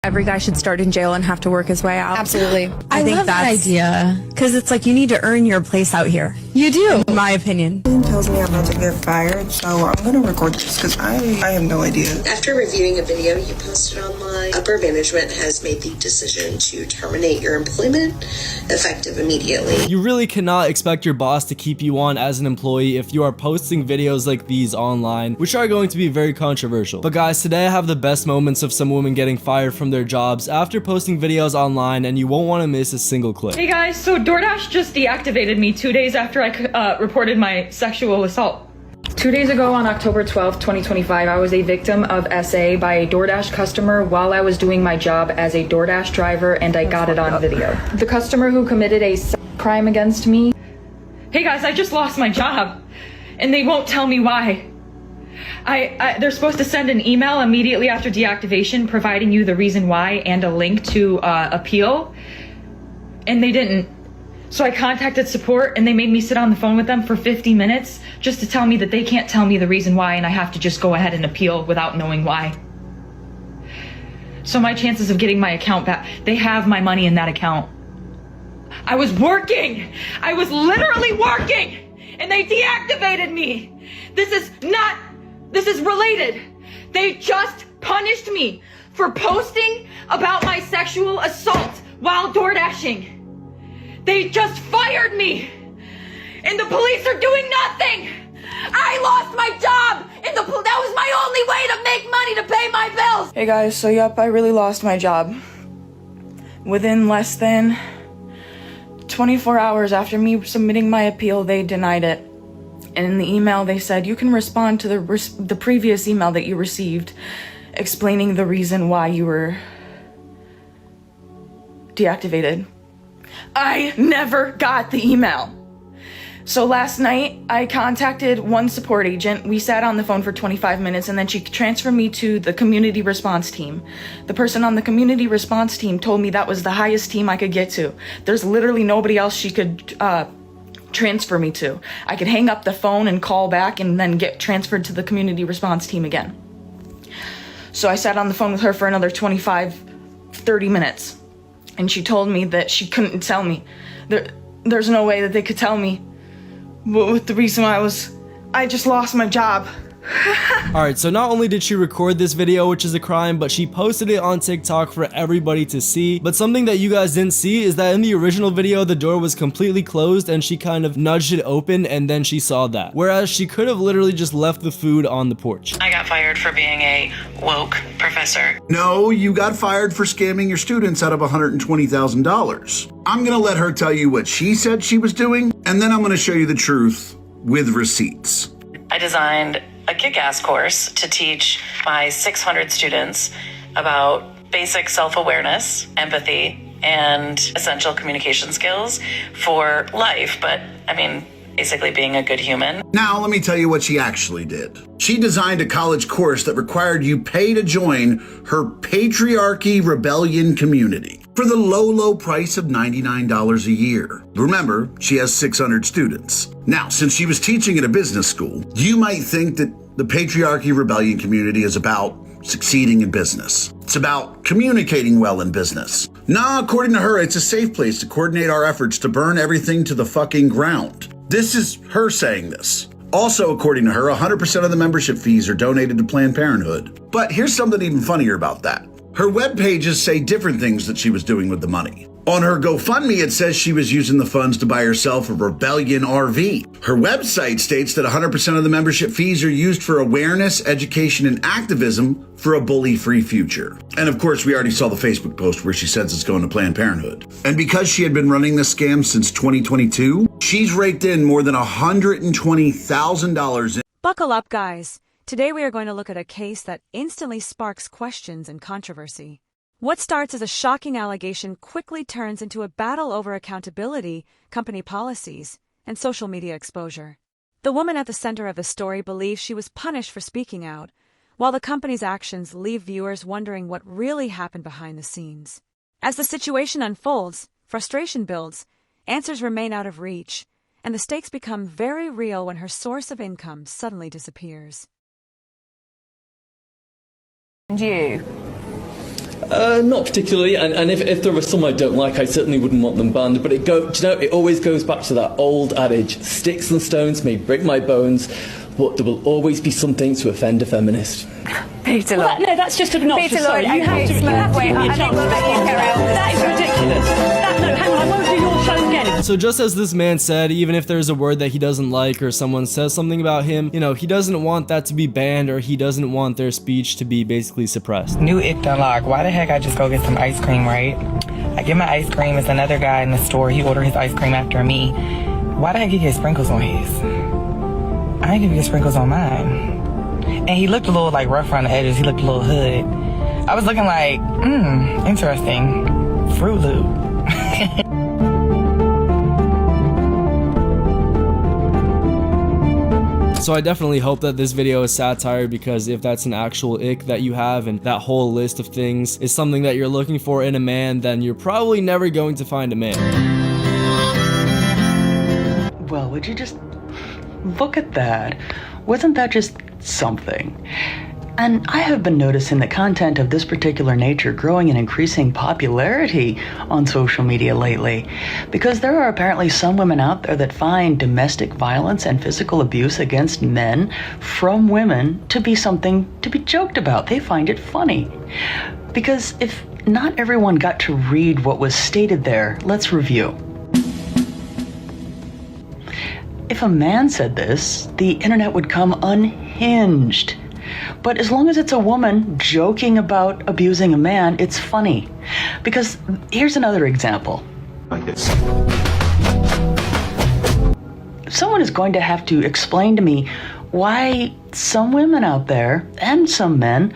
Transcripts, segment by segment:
every guy should start in jail and have to work his way out. Absolutely. I think love that idea. Because it's like you need to earn your place out here. You do. In my opinion. Tells me I'm about to get fired, so I'm going to record this because I have no idea. After reviewing a video you posted online, upper management has made the decision to terminate your employment effective immediately. You really cannot expect your boss to keep you on as an employee if you are posting videos like these online, which are going to be very controversial. But guys, today I have the best moments of some women getting fired from their jobs after posting videos online, and you won't want to miss a single clip. Hey guys, so DoorDash just deactivated me 2 days after I reported my sexual assault. 2 days ago on October 12th, 2025, I was a victim of SA by a DoorDash customer while I was doing my job as a DoorDash driver, and I got it on video. The customer who committed a crime against me. Hey guys, I just lost my job and they won't tell me why. They're supposed to send an email immediately after deactivation providing you the reason why and a link to appeal, and they didn't. So I contacted support and they made me sit on the phone with them for 50 minutes just to tell me that they can't tell me the reason why and I have to just go ahead and appeal without knowing why. So my chances of getting my account back, they have my money in that account. I was working! I was literally working! And they deactivated me! This is related. They just punished me for posting about my sexual assault while door dashing. They just fired me, and the police are doing nothing. I lost my job, and that was my only way to make money to pay my bills. Hey guys, so yep, I really lost my job. Within less than 24 hours after me submitting my appeal, they denied it. And in the email, they said, you can respond to the previous email that you received explaining the reason why you were deactivated. I never got the email. So last night, I contacted one support agent. We sat on the phone for 25 minutes, and then she transferred me to the community response team. The person on the community response team told me that was the highest team I could get to. There's literally nobody else she could transfer me to. I could hang up the phone and call back and then get transferred to the community response team again. So I sat on the phone with her for another 30 minutes. And she told me that she couldn't tell me. There's no way that they could tell me what the reason why I just lost my job. Alright, so not only did she record this video, which is a crime, but she posted it on TikTok for everybody to see. But something that you guys didn't see is that in the original video, the door was completely closed and she kind of nudged it open and then she saw that. Whereas she could have literally just left the food on the porch. I got fired for being a woke professor. No, you got fired for scamming your students out of $120,000. I'm gonna let her tell you what she said she was doing, and then I'm gonna show you the truth with receipts. I designed a kick-ass course to teach my 600 students about basic self-awareness, empathy, and essential communication skills for life, but I mean, basically being a good human. Now, let me tell you what she actually did. She designed a college course that required you pay to join her patriarchy rebellion community for the low price of $99 a year. Remember, she has 600 students. Now, since she was teaching at a business school, you might think that the patriarchy rebellion community is about succeeding in business. It's about communicating well in business. Nah, according to her, it's a safe place to coordinate our efforts to burn everything to the fucking ground. This is her saying this. Also, according to her, 100% of the membership fees are donated to Planned Parenthood. But here's something even funnier about that. Her web pages say different things that she was doing with the money. On her GoFundMe, it says she was using the funds to buy herself a Rebellion RV. Her website states that 100% of the membership fees are used for awareness, education, and activism for a bully-free future. And of course, we already saw the Facebook post where she says it's going to Planned Parenthood. And because she had been running this scam since 2022, she's raked in more than $120,000. Buckle up, guys. Today we are going to look at a case that instantly sparks questions and controversy. What starts as a shocking allegation quickly turns into a battle over accountability, company policies, and social media exposure. The woman at the center of the story believes she was punished for speaking out, while the company's actions leave viewers wondering what really happened behind the scenes. As the situation unfolds, frustration builds, answers remain out of reach, and the stakes become very real when her source of income suddenly disappears. And you? Not particularly, and if there are some I don't like, I certainly wouldn't want them banned, but it always goes back to that old adage, sticks and stones may break my bones, but there will always be something to offend a feminist. Peter Lord. Well, no, that's just obnoxious. Peter Lord, you have to wait, I think we'll let you carry on. That is ridiculous. No, hang on, I won't do your show again. So just as this man said, even if there's a word that he doesn't like or someone says something about him, you know, he doesn't want that to be banned, or he doesn't want their speech to be basically suppressed. New ick unlock. Why the heck I just go get some ice cream, right? I get my ice cream, it's another guy in the store, he ordered his ice cream after me. Why the heck he get sprinkles on his? I ain't gonna get sprinkles on mine. And he looked a little like rough around the edges, he looked a little hood. I was looking like, interesting. Fruit Loop. So I definitely hope that this video is satire, because if that's an actual ick that you have and that whole list of things is something that you're looking for in a man, then you're probably never going to find a man. Well, would you just look at that? Wasn't that just something? And I have been noticing the content of this particular nature growing in increasing popularity on social media lately, because there are apparently some women out there that find domestic violence and physical abuse against men from women to be something to be joked about. They find it funny. Because if not everyone got to read what was stated there, let's review. If a man said this, the internet would come unhinged. But as long as it's a woman joking about abusing a man, it's funny. Because here's another example. Like this. Someone is going to have to explain to me why some women out there and some men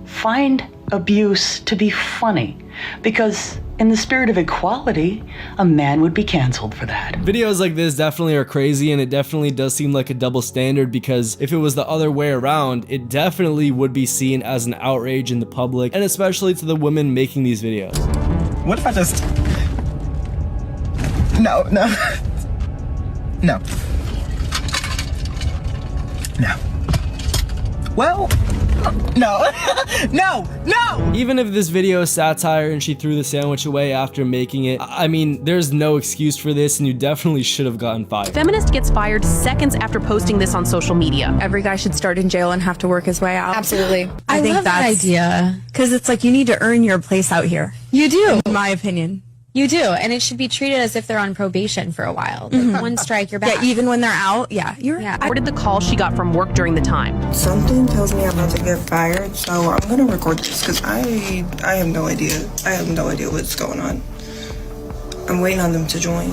find abuse to be funny. Because in the spirit of equality, a man would be canceled for that. Videos like this definitely are crazy, and it definitely does seem like a double standard, because if it was the other way around, it definitely would be seen as an outrage in the public, and especially to the women making these videos. What if I just... No. Well... No. No! Even if this video is satire and she threw the sandwich away after making it, I mean, there's no excuse for this, and you definitely should have gotten fired. Feminist gets fired seconds after posting this on social media. Every guy should start in jail and have to work his way out. Absolutely. I think love that idea. Because it's like, you need to earn your place out here. You do. In my opinion. You do, and it should be treated as if they're on probation for a while. Like one strike, you're back. Yeah, even when they're out, you're... Reported the call she got from work during the time. Something tells me I'm about to get fired, so I'm gonna record this because I have no idea. I have no idea what's going on. I'm waiting on them to join.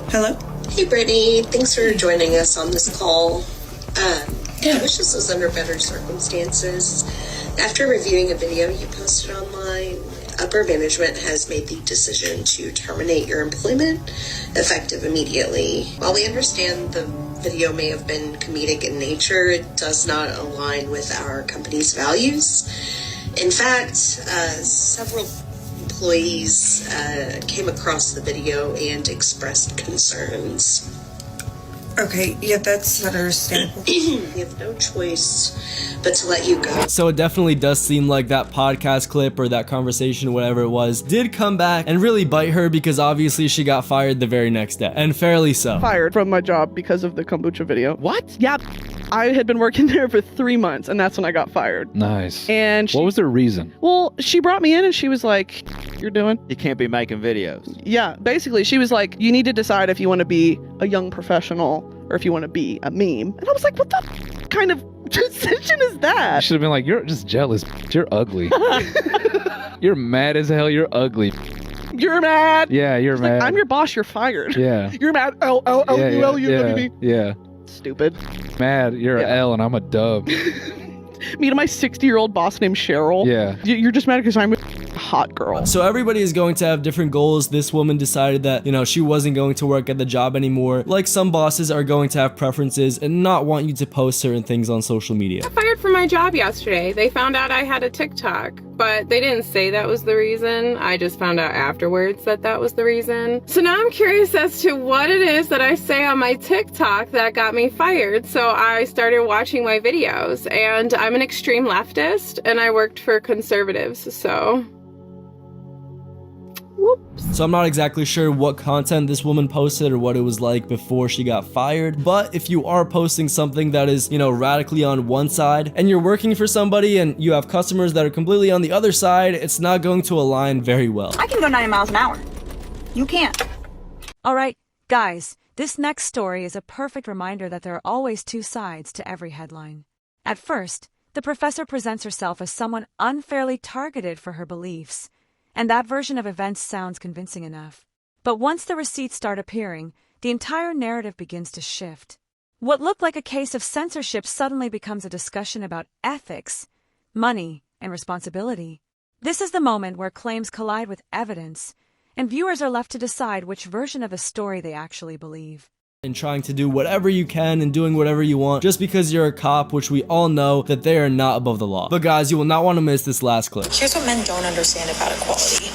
Hello? Hey, Brittany. Thanks for joining us on this call. I wish this was under better circumstances. After reviewing a video you posted online, upper management has made the decision to terminate your employment effective immediately. While we understand the video may have been comedic in nature, it does not align with our company's values. In fact, several employees came across the video and expressed concerns. Okay, yeah, that's understandable. We have no choice but to let you go. So it definitely does seem like that podcast clip or that conversation, whatever it was, did come back and really bite her, because obviously she got fired the very next day, and fairly so. Fired from my job because of the kombucha video. What? Yeah. I had been working there for 3 months, and that's when I got fired. Nice. And what was the reason? Well, she brought me in and she was like, you're doing? You can't be making videos. Yeah, basically, she was like, you need to decide if you want to be a young professional or if you want to be a meme. And I was like, what the kind of decision is that? You should have been like, you're just jealous. You're ugly. You're mad as hell. You're ugly. You're mad. Yeah, you're mad. Like, I'm your boss. You're fired. Yeah. You're mad. L-L-L-U-L-U-W-B. Yeah. Stupid. Mad. You're an L and I'm a dub. Me and my 60-year-old boss named Cheryl. Yeah. You're just mad because I'm a hot girl. So everybody is going to have different goals. This woman decided that, you know, she wasn't going to work at the job anymore. Like some bosses are going to have preferences and not want you to post certain things on social media. I got fired from my job yesterday. They found out I had a TikTok, but they didn't say that was the reason. I just found out afterwards that that was the reason. So now I'm curious as to what it is that I say on my TikTok that got me fired. So I started watching my videos, and I'm an extreme leftist and I worked for conservatives. So So I'm not exactly sure what content this woman posted or what it was like before she got fired, but if you are posting something that is, you know, radically on one side and you're working for somebody and you have customers that are completely on the other side, it's not going to align very well. I can go 90 miles an hour. You can't. All right, guys, this next story is a perfect reminder that there are always two sides to every headline. At first, the professor presents herself as someone unfairly targeted for her beliefs, and that version of events sounds convincing enough. But once the receipts start appearing, the entire narrative begins to shift. What looked like a case of censorship suddenly becomes a discussion about ethics, money, and responsibility. This is the moment where claims collide with evidence, and viewers are left to decide which version of a story they actually believe. And trying to do whatever you can and doing whatever you want just because you're a cop, which we all know that they are not above the law. But guys, you will not want to miss this last clip. Here's what men don't understand about equality.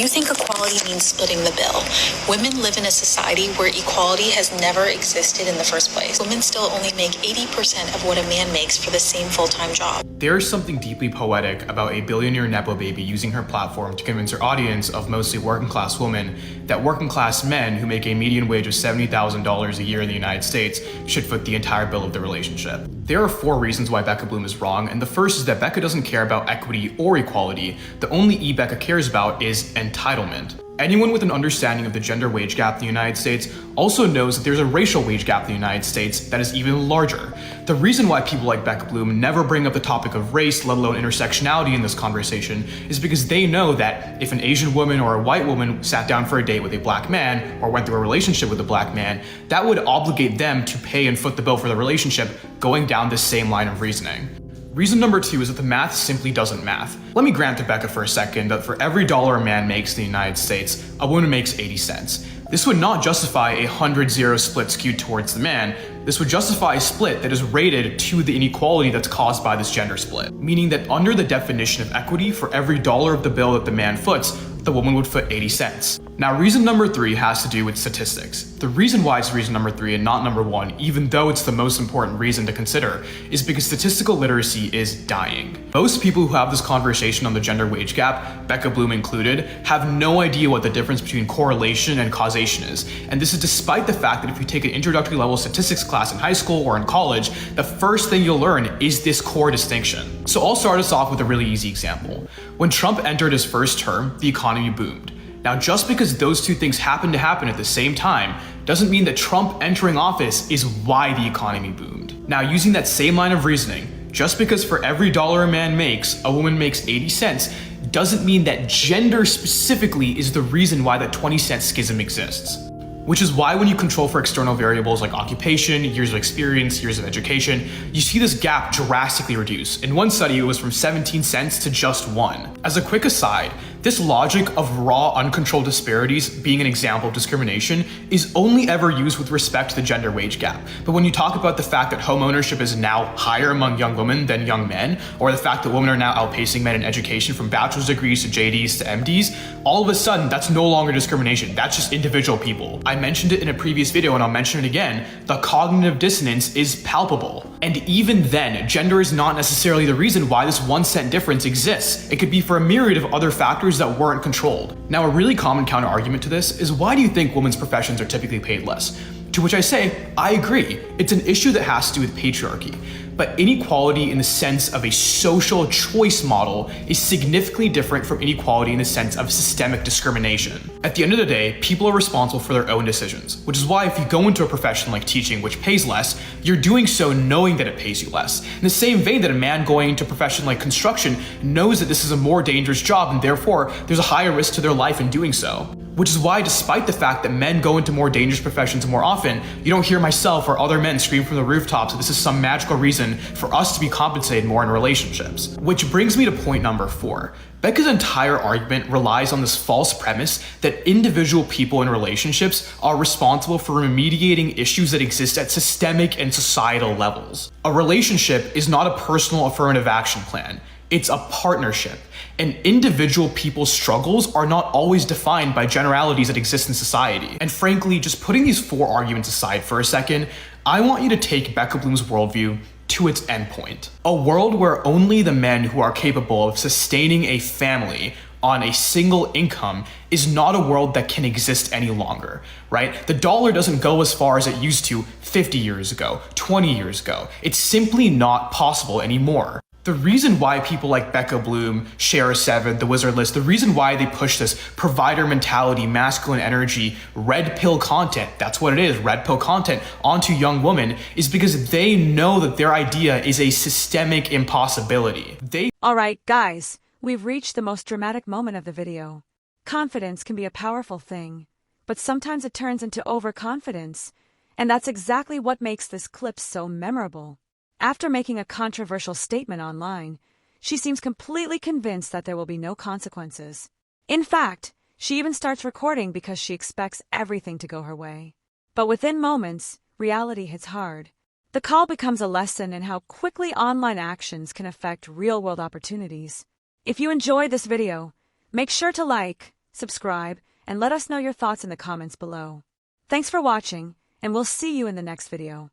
You think equality means splitting the bill. Women live in a society where equality has never existed in the first place. Women still only make 80% of what a man makes for the same full-time job. There is something deeply poetic about a billionaire Nepo baby using her platform to convince her audience of mostly working class women that working class men who make a median wage of $70,000 a year in the United States should foot the entire bill of the relationship. There are 4 reasons why Becca Bloom is wrong, and the first is that Becca doesn't care about equity or equality. The only E Becca cares about is entitlement. Anyone with an understanding of the gender wage gap in the United States also knows that there's a racial wage gap in the United States that is even larger. The reason why people like Becca Bloom never bring up the topic of race, let alone intersectionality in this conversation, is because they know that if an Asian woman or a white woman sat down for a date with a black man or went through a relationship with a black man, that would obligate them to pay and foot the bill for the relationship, going down this same line of reasoning. Reason number 2 is that the math simply doesn't math. Let me grant to Becca for a second that for every dollar a man makes in the United States, a woman makes 80 cents. This would not justify a 100-0 split skewed towards the man. This would justify a split that is rated to the inequality that's caused by this gender split, meaning that under the definition of equity, for every dollar of the bill that the man foots, the woman would foot 80 cents. Now, reason number 3 has to do with statistics. The reason why it's reason number 3 and not number 1, even though it's the most important reason to consider, is because statistical literacy is dying. Most people who have this conversation on the gender wage gap, Becca Bloom included, have no idea what the difference between correlation and causation is. And this is despite the fact that if you take an introductory level statistics class in high school or in college, the first thing you'll learn is this core distinction. So I'll start us off with a really easy example. When Trump entered his first term, the economy boomed. Now, just because those two things happen to happen at the same time doesn't mean that Trump entering office is why the economy boomed. Now, using that same line of reasoning, just because for every dollar a man makes, a woman makes 80 cents, doesn't mean that gender specifically is the reason why that 20-cent schism exists. Which is why when you control for external variables like occupation, years of experience, years of education, you see this gap drastically reduce. In one study, it was from 17 cents to just 1. As a quick aside, this logic of raw, uncontrolled disparities being an example of discrimination is only ever used with respect to the gender wage gap. But when you talk about the fact that home ownership is now higher among young women than young men, or the fact that women are now outpacing men in education from bachelor's degrees to JDs to MDs, all of a sudden, that's no longer discrimination. That's just individual people. I mentioned it in a previous video and I'll mention it again. The cognitive dissonance is palpable. And even then, gender is not necessarily the reason why this 1 cent difference exists. It could be for a myriad of other factors that weren't controlled. Now, a really common counter argument to this is, why do you think women's professions are typically paid less? To which I say, I agree. It's an issue that has to do with patriarchy. But inequality in the sense of a social choice model is significantly different from inequality in the sense of systemic discrimination. At the end of the day, people are responsible for their own decisions, which is why if you go into a profession like teaching, which pays less, you're doing so knowing that it pays you less. In the same vein that a man going into a profession like construction knows that this is a more dangerous job and therefore there's a higher risk to their life in doing so. Which is why, despite the fact that men go into more dangerous professions more often, you don't hear myself or other men scream from the rooftops that this is some magical reason for us to be compensated more in relationships. Which brings me to point number 4. Becca's entire argument relies on this false premise that individual people in relationships are responsible for remediating issues that exist at systemic and societal levels. A relationship is not a personal affirmative action plan. It's a partnership. And individual people's struggles are not always defined by generalities that exist in society. And frankly, just putting these 4 arguments aside for a second, I want you to take Becca Bloom's worldview to its endpoint. A world where only the men who are capable of sustaining a family on a single income is not a world that can exist any longer, right? The dollar doesn't go as far as it used to 50 years ago, 20 years ago. It's simply not possible anymore. The reason why people like Becca Bloom, Shara7, The Wizard List, the reason why they push this provider mentality, masculine energy, red pill content, that's what it is, red pill content, onto young women, is because they know that their idea is a systemic impossibility. Alright, guys, we've reached the most dramatic moment of the video. Confidence can be a powerful thing, but sometimes it turns into overconfidence, and that's exactly what makes this clip so memorable. After making a controversial statement online, she seems completely convinced that there will be no consequences. In fact, she even starts recording because she expects everything to go her way. But within moments, reality hits hard. The call becomes a lesson in how quickly online actions can affect real-world opportunities. If you enjoyed this video, make sure to like, subscribe, and let us know your thoughts in the comments below. Thanks for watching, and we'll see you in the next video.